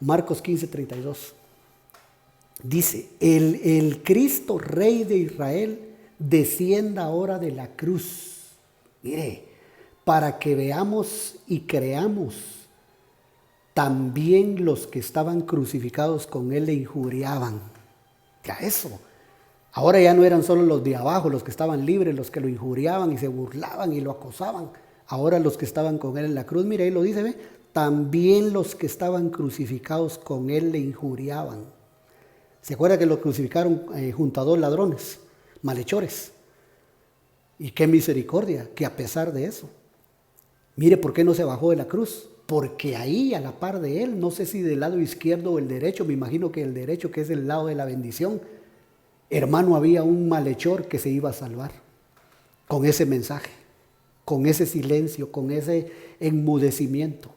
Marcos 15, 32. Dice: el Cristo Rey de Israel descienda ahora de la cruz. Mire, para que veamos y creamos. También los que estaban crucificados con él le injuriaban. Ya eso. Ahora ya no eran solo los de abajo, los que estaban libres, los que lo injuriaban y se burlaban y lo acosaban. Ahora los que estaban con él en la cruz, mire, ahí lo dice, ¿ve? También los que estaban crucificados con él le injuriaban. ¿Se acuerda que lo crucificaron junto a dos ladrones, malhechores? Y qué misericordia, que a pesar de eso, mire por qué no se bajó de la cruz. Porque ahí a la par de él, no sé si del lado izquierdo o el derecho, me imagino que el derecho, que es el lado de la bendición, hermano, había un malhechor que se iba a salvar con ese mensaje, con ese silencio, con ese enmudecimiento,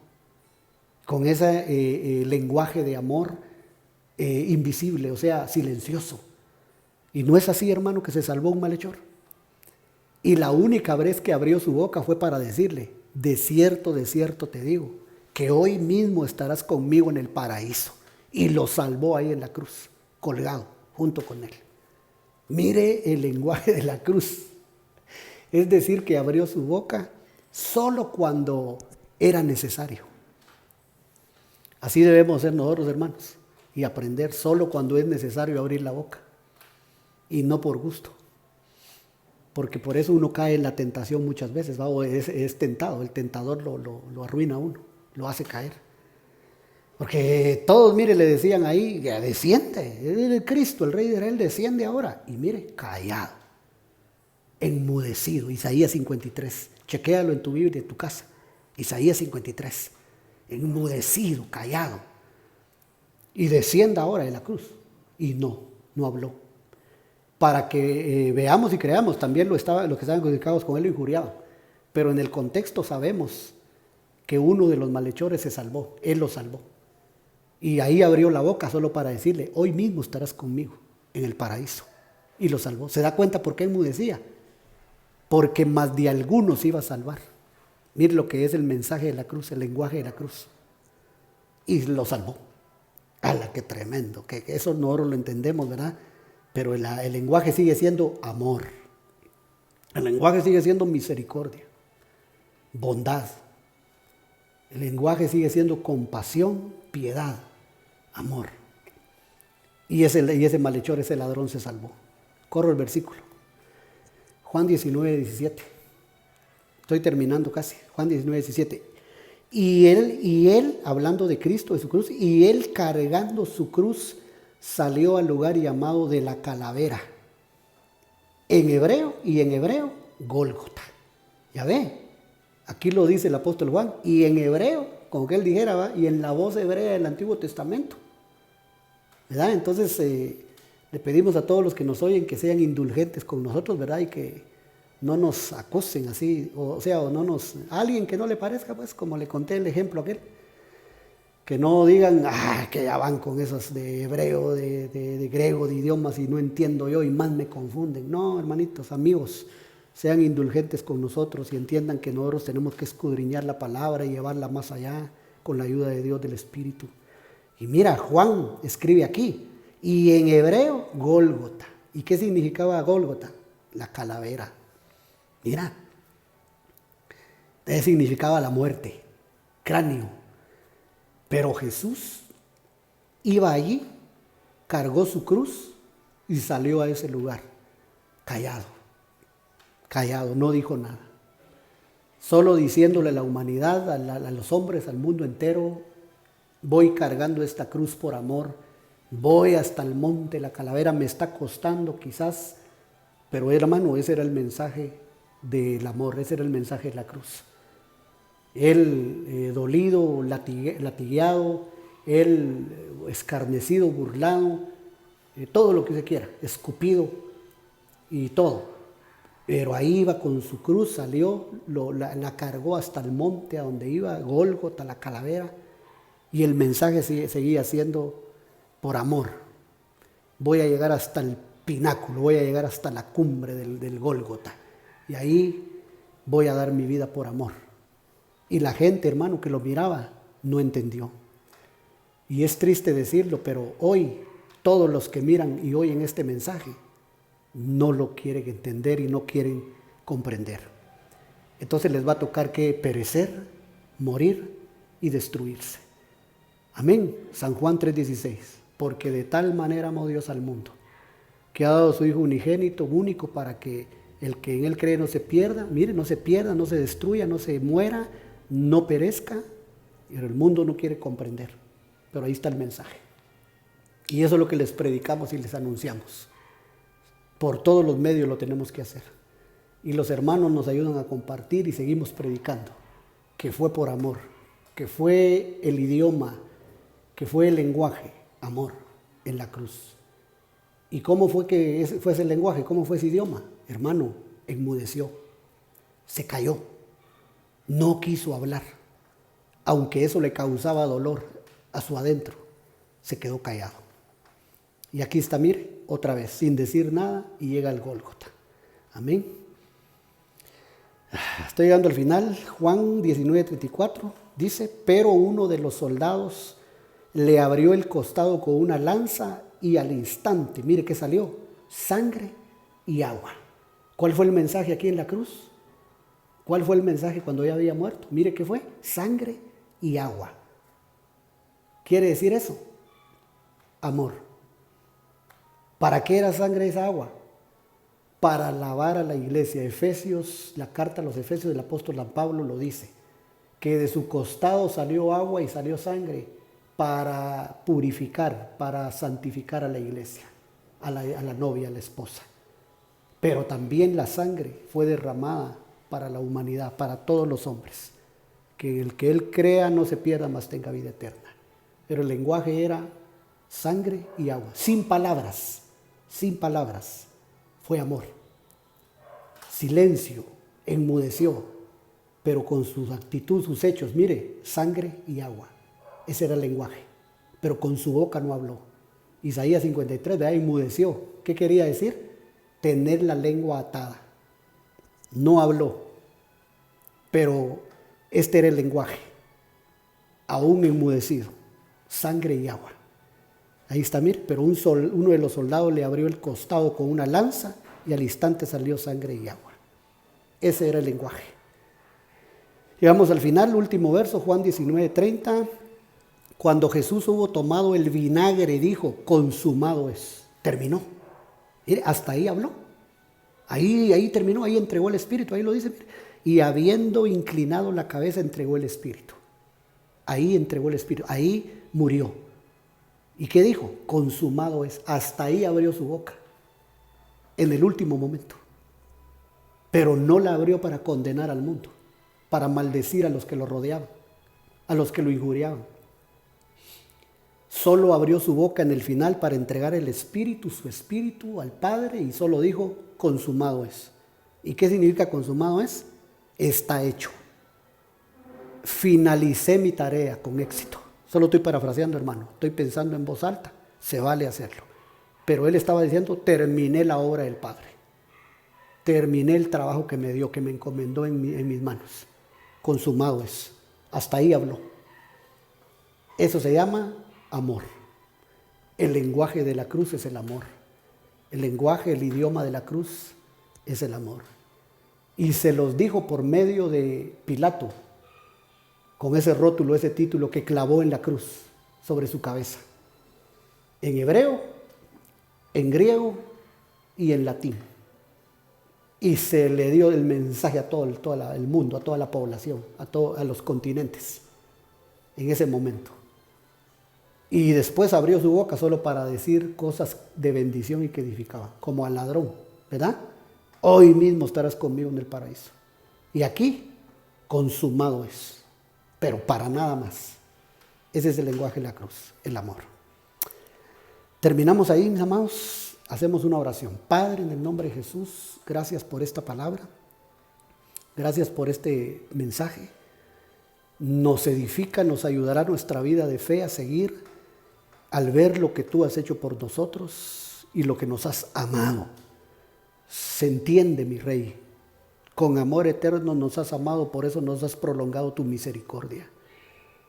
con ese lenguaje de amor invisible, o sea, silencioso. Y no es así, hermano, que se salvó un malhechor. Y la única vez que abrió su boca fue para decirle: de cierto te digo, que hoy mismo estarás conmigo en el paraíso. Y lo salvó ahí en la cruz, colgado, junto con él. Mire el lenguaje de la cruz. Es decir, que abrió su boca solo cuando era necesario. Así debemos ser nosotros, hermanos, y aprender solo cuando es necesario abrir la boca, y no por gusto. Porque por eso uno cae en la tentación muchas veces, ¿va? O es tentado, el tentador lo arruina a uno, lo hace caer. Porque todos, mire, le decían ahí: ya desciende, el Cristo, el Rey de Israel, desciende ahora. Y mire, callado, enmudecido. Isaías 53, chequéalo en tu Biblia, en tu casa. Isaías 53, enmudecido, callado, y descienda ahora de la cruz. Y no habló. Para que veamos y creamos, también los que estaban crucificados con él lo injuriaban. Pero en el contexto sabemos que uno de los malhechores se salvó, él lo salvó. Y ahí abrió la boca solo para decirle, hoy mismo estarás conmigo en el paraíso. Y lo salvó. ¿Se da cuenta por qué enmudecía? Porque más de algunos iba a salvar. Mire lo que es el mensaje de la cruz, el lenguaje de la cruz. Y lo salvó. ¡Hala, qué tremendo! Que eso nosotros lo entendemos, ¿verdad? Pero el lenguaje sigue siendo amor. El lenguaje sigue siendo misericordia, bondad. El lenguaje sigue siendo compasión, piedad, amor. Y ese malhechor, ese ladrón se salvó. Corro el versículo. Juan 19, 17. Estoy terminando casi. Juan 19, 17. Y él, hablando de Cristo, de su cruz, y él cargando su cruz, salió al lugar llamado de la calavera. En hebreo, Gólgota. Ya ve, aquí lo dice el apóstol Juan, y en hebreo, como que él dijera, ¿va? Y en la voz hebrea del Antiguo Testamento. ¿Verdad? Entonces, le pedimos a todos los que nos oyen que sean indulgentes con nosotros, ¿verdad? Y que no nos acosen así, o no nos... A alguien que no le parezca, pues, como le conté el ejemplo aquel, que no digan, que ya van con esos de hebreo, de griego, de idiomas, y no entiendo yo, y más me confunden. No, hermanitos, amigos, sean indulgentes con nosotros y entiendan que nosotros tenemos que escudriñar la palabra y llevarla más allá con la ayuda de Dios, del Espíritu. Y mira, Juan escribe aquí, y en hebreo, Gólgota. ¿Y qué significaba Gólgota? La calavera. Mira, significaba la muerte, cráneo. Pero Jesús iba allí, cargó su cruz y salió a ese lugar, callado, no dijo nada. Solo diciéndole a la humanidad, a los hombres, al mundo entero, voy cargando esta cruz por amor, voy hasta el monte, la calavera me está costando quizás, pero hermano, ese era el mensaje del amor, ese era el mensaje de la cruz. Él dolido, latigueado, él escarnecido, burlado, todo lo que se quiera, escupido y todo. Pero ahí iba con su cruz, salió, la cargó hasta el monte a donde iba, Gólgota, la calavera, y el mensaje seguía siendo por amor. Voy a llegar hasta el pináculo, voy a llegar hasta la cumbre del Gólgota, y ahí voy a dar mi vida por amor. Y la gente, hermano, que lo miraba, no entendió. Y es triste decirlo, pero hoy todos los que miran y oyen este mensaje no lo quieren entender y no quieren comprender. Entonces les va a tocar que perecer, morir y destruirse. Amén. San Juan 3:16. Porque de tal manera amó Dios al mundo, que ha dado a su Hijo unigénito, único, para que el que en él cree no se pierda. Mire, no se pierda, no se destruya, no se muera, no perezca. Pero el mundo no quiere comprender. Pero ahí está el mensaje. Y eso es lo que les predicamos y les anunciamos. Por todos los medios lo tenemos que hacer. Y los hermanos nos ayudan a compartir y seguimos predicando. Que fue por amor, que fue el idioma, que fue el lenguaje, amor en la cruz. ¿Y cómo fue que fue ese lenguaje? ¿Cómo fue ese idioma? Hermano, enmudeció, se cayó, no quiso hablar. Aunque eso le causaba dolor a su adentro, se quedó callado. Y aquí está, mire, otra vez, sin decir nada, y llega al Gólgota. Amén. Estoy llegando al final. Juan 19:34 dice, pero uno de los soldados le abrió el costado con una lanza y al instante, mire que salió, sangre y agua. ¿Cuál fue el mensaje aquí en la cruz? ¿Cuál fue el mensaje cuando ya había muerto? Mire qué fue, sangre y agua. ¿Quiere decir eso? Amor. ¿Para qué era sangre esa agua? Para lavar a la iglesia. Efesios, la carta a los Efesios del apóstol San Pablo lo dice, que de su costado salió agua y salió sangre para purificar, para santificar a la iglesia, a la novia, a la esposa. Pero también la sangre fue derramada para la humanidad, para todos los hombres, que el que él crea no se pierda, mas tenga vida eterna. Pero el lenguaje era sangre y agua, sin palabras, fue amor. Silencio, enmudeció, pero con su actitud, sus hechos, mire, sangre y agua. Ese era el lenguaje, pero con su boca no habló. Isaías 53, de ahí enmudeció. ¿Qué quería decir? Tener la lengua atada. No habló, pero este era el lenguaje, aún enmudecido, sangre y agua. Ahí está, mire, pero uno de los soldados le abrió el costado con una lanza y al instante salió sangre y agua. Ese era el lenguaje. Llegamos al final, último verso, Juan 19:30. Cuando Jesús hubo tomado el vinagre, dijo, consumado es. Terminó. Mire, hasta ahí habló. Ahí terminó, ahí entregó el Espíritu, ahí lo dice. Mire. Y habiendo inclinado la cabeza, entregó el Espíritu. Ahí entregó el Espíritu, ahí murió. ¿Y qué dijo? Consumado es. Hasta ahí abrió su boca, en el último momento. Pero no la abrió para condenar al mundo, para maldecir a los que lo rodeaban, a los que lo injuriaban. Solo abrió su boca en el final para entregar el Espíritu, su Espíritu al Padre, y solo dijo, consumado es. ¿Y qué significa consumado es? Está hecho. Finalicé mi tarea con éxito. Solo estoy parafraseando, hermano. Estoy pensando en voz alta. Se vale hacerlo. Pero él estaba diciendo, terminé la obra del Padre. Terminé el trabajo que me dio, que me encomendó en mis manos. Consumado es. Hasta ahí habló. Eso se llama amor. El lenguaje de la cruz es el amor. El lenguaje, el idioma de la cruz es el amor. Y se los dijo por medio de Pilato, con ese rótulo, ese título que clavó en la cruz sobre su cabeza. En hebreo, en griego y en latín. Y se le dio el mensaje a todo el mundo, a toda la población, a los continentes, en ese momento. Y después abrió su boca solo para decir cosas de bendición y que edificaban, como al ladrón, ¿verdad? Hoy mismo estarás conmigo en el paraíso. Y aquí, consumado es, pero para nada más. Ese es el lenguaje de la cruz, el amor. Terminamos ahí, mis amados, hacemos una oración. Padre, en el nombre de Jesús, gracias por esta palabra, gracias por este mensaje. Nos edifica, nos ayudará nuestra vida de fe a seguir al ver lo que tú has hecho por nosotros y lo que nos has amado. Se entiende, mi Rey, con amor eterno nos has amado, por eso nos has prolongado tu misericordia.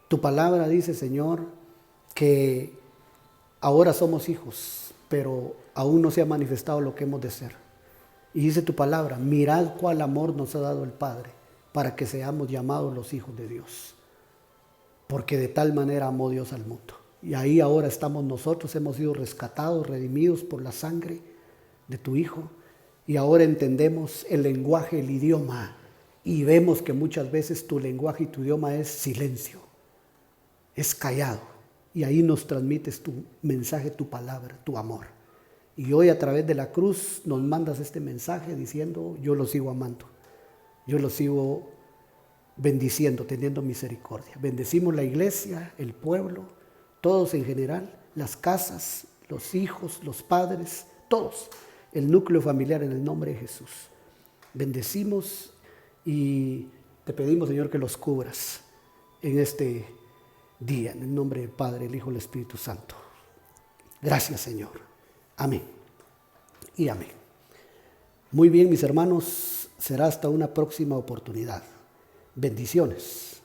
Tu palabra dice, Señor, que ahora somos hijos, pero aún no se ha manifestado lo que hemos de ser. Y dice tu palabra, mirad cuál amor nos ha dado el Padre, para que seamos llamados los hijos de Dios. Porque de tal manera amó Dios al mundo. Y ahí ahora estamos nosotros, hemos sido rescatados, redimidos por la sangre de tu Hijo. Y ahora entendemos el lenguaje, el idioma. Y vemos que muchas veces tu lenguaje y tu idioma es silencio, es callado. Y ahí nos transmites tu mensaje, tu palabra, tu amor. Y hoy a través de la cruz nos mandas este mensaje diciendo, yo los sigo amando. Yo los sigo bendiciendo, teniendo misericordia. Bendecimos la iglesia, el pueblo, todos en general, las casas, los hijos, los padres, todos, el núcleo familiar en el nombre de Jesús. Bendecimos y te pedimos, Señor, que los cubras en este día, en el nombre del Padre, el Hijo y el Espíritu Santo. Gracias, Señor. Amén y amén. Muy bien, mis hermanos, será hasta una próxima oportunidad. Bendiciones.